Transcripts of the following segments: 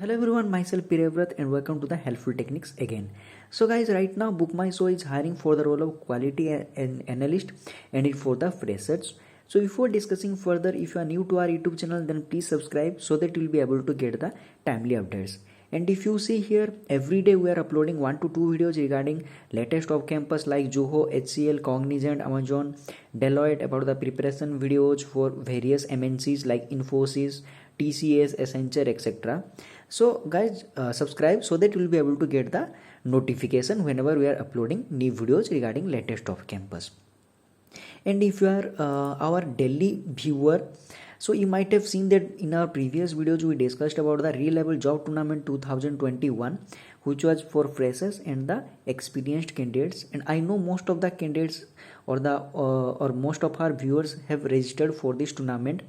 Hello everyone, myself Pirevrat and welcome to the Helpful Techniques again. So guys, right now Book My Show is hiring for the role of quality analyst and it for the freshers. So before discussing further, if you are new to our YouTube channel, then please subscribe so that you will be able to get the timely updates. And if you see here, every day we are uploading 1 to 2 videos regarding latest off campus like Zoho, HCL, Cognizant, Amazon, Deloitte about the preparation videos for various MNCs like Infosys, TCS, Accenture, etc. So guys, subscribe so that you will be able to get the notification whenever we are uploading new videos regarding latest off campus. And if you are our daily viewer, so you might have seen that in our previous videos we discussed about the Re-Level Job Tournament 2021, which was for freshers and the experienced candidates. And I know most of the candidates or most of our viewers have registered for this tournament,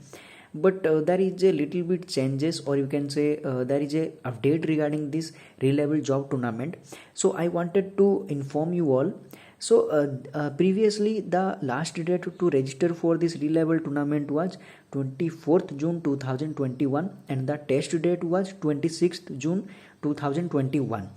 but there is a little bit changes, or you can say there is a update regarding this Re-Level Job Tournament. So I wanted to inform you all. So previously the last date to register for this Re-Level tournament was 24th June 2021 and the test date was 26th June 2021.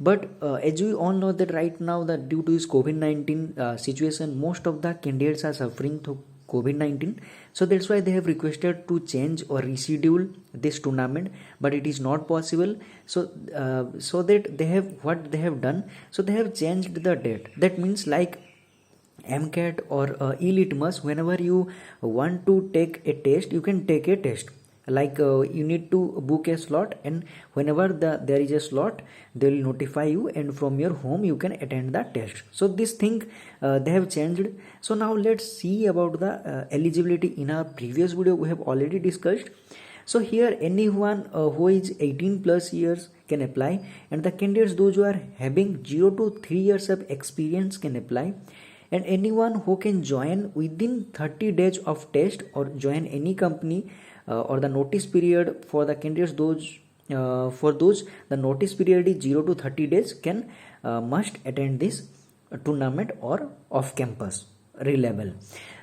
But as we all know that right now that due to this COVID-19 situation, most of the candidates are suffering through COVID-19. So that's why they have requested to change or reschedule this tournament, but it is not possible. So that they have what they have done. So they have changed the date. That means like MCAT or e-litmus, whenever you want to take a test, you can take a test. Like you need to book a slot, and whenever there is a slot, they will notify you, and from your home you can attend the test. So this thing they have changed. So now let's see about the eligibility. In our previous video we have already discussed. So here anyone who is 18 plus years can apply, and the candidates those who are having 0 to 3 years of experience can apply, and anyone who can join within 30 days of test or join any company, or the notice period for the candidates those the notice period is 0 to 30 days can must attend this tournament or off campus Re-Level.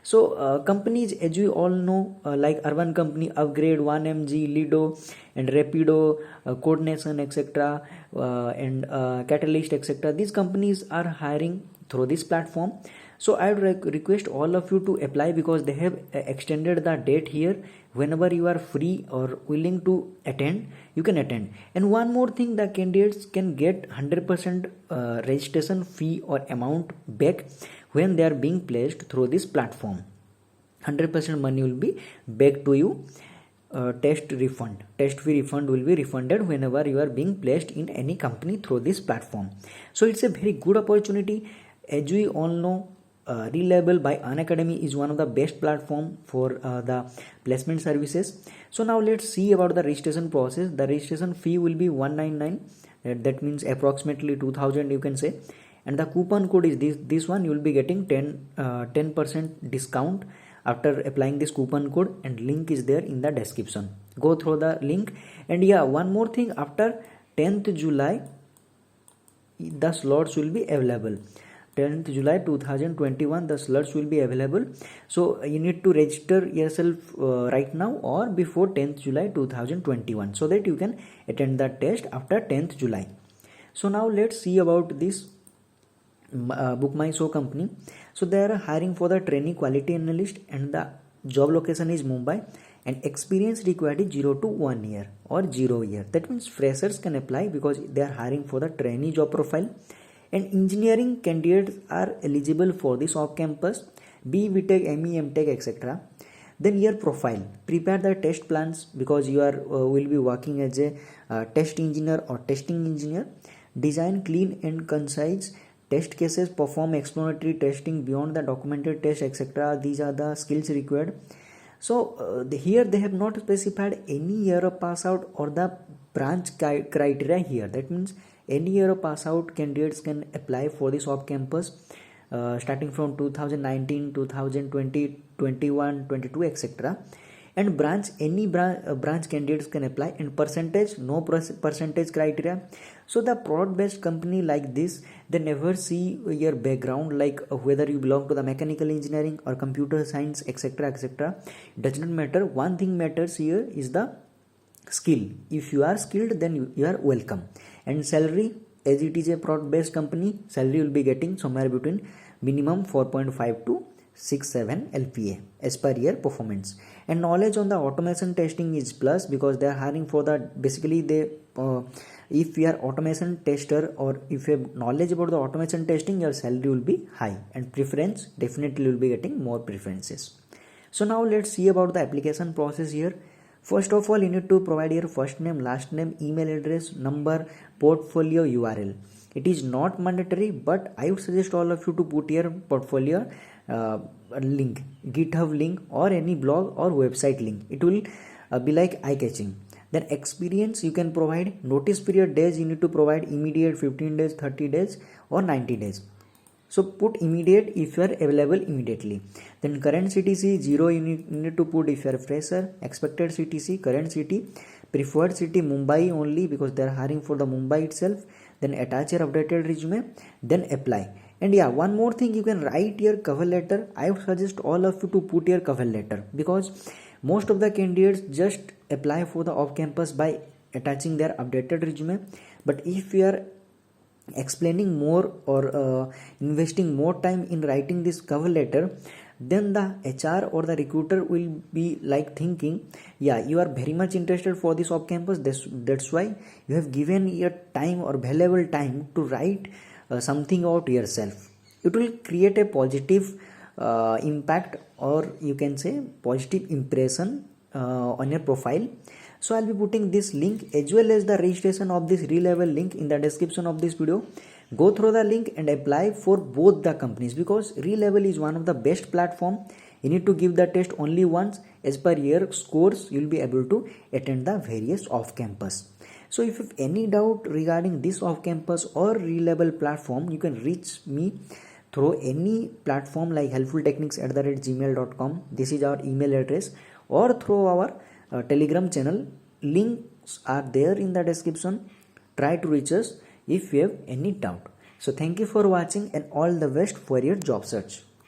So companies, as we all know, like Urban Company, Upgrade, 1MG, Lido and Rapido, Coordination, etc., and Catalyst, etc., these companies are hiring through this platform. So I would request all of you to apply, because they have extended the date here. Whenever you are free or willing to attend, you can attend. And one more thing, the candidates can get 100% registration fee or amount back when they are being placed through this platform. 100% money will be back to you. Test fee refund will be refunded whenever you are being placed in any company through this platform. So it's a very good opportunity. As we all know, Re-Level by Unacademy is one of the best platform for the placement services. So now let's see about the registration process. The registration fee will be 199, that means approximately 2000 you can say, and the coupon code is this one. You will be getting 10% discount after applying this coupon code, and link is there in the description. Go through the link. And yeah, one more thing, after 10th July the slots will be available. 10th July 2021 the slots will be available. So you need to register yourself right now or before 10th July 2021, so that you can attend the test after 10th July. So now let's see about this Book My Show company. So they are hiring for the trainee quality analyst, and the job location is Mumbai, and experience required is 0 to 1 year or 0 year. That means freshers can apply because they are hiring for the trainee job profile. And engineering candidates are eligible for this off campus, BTech, ME, MTech, etc. Then your profile, prepare the test plans, because you are will be working as a test engineer or testing engineer. Design clean and concise test cases, perform exploratory testing beyond the documented test, etc. These are the skills required. So here they have not specified any year of pass out or the branch criteria here. That means any year of pass out candidates can apply for this off campus, starting from 2019, 2020, 21, 22, etc. And branch, any branch candidates can apply, and percentage, no percentage criteria. So the product based company like this, they never see your background, like whether you belong to the mechanical engineering or computer science, etc., etc. Does not matter. One thing matters here is the skill. If you are skilled, then you are welcome. And salary, as it is a prod based company, salary will be getting somewhere between minimum 4.5 to 6-7 LPA as per year performance. And knowledge on the automation testing is plus, because they are hiring for that. Basically they if you are automation tester, or if you have knowledge about the automation testing, your salary will be high, and preference definitely will be getting more preferences. So now let's see about the application process here. First of all, you need to provide your first name, last name, email address, number, portfolio URL. It is not mandatory, but I would suggest all of you to put your portfolio link, GitHub link, or any blog or website link. It will be like eye-catching. Then experience you can provide. Notice period days you need to provide immediate, 15 days, 30 days, or 90 days. So put immediate if you are available immediately. Then current CTC 0 you need to put if you are a fresher. Expected CTC, current city, preferred city Mumbai only, because they are hiring for the Mumbai itself. Then attach your updated resume, then apply. And yeah, one more thing, you can write your cover letter. I would suggest all of you to put your cover letter, because most of the candidates just apply for the off campus by attaching their updated resume. But if you are explaining more, or investing more time in writing this cover letter, then the HR or the recruiter will be like thinking, yeah, you are very much interested for this off campus, that's why you have given your time or valuable time to write something about yourself. It will create a positive impact, or you can say positive impression on your profile. So I'll be putting this link as well as the registration of this Relevel link in the description of this video. Go through the link and apply for both the companies, because Relevel is one of the best platform. You need to give the test only once. As per your scores, you'll be able to attend the various off campus. So if you have any doubt regarding this off campus or Relevel platform, you can reach me through any platform like helpfultechniques@gmail.com. This is our email address, or through our Telegram channel. Links are there in the description. Try to reach us if you have any doubt. So thank you for watching, and all the best for your job search.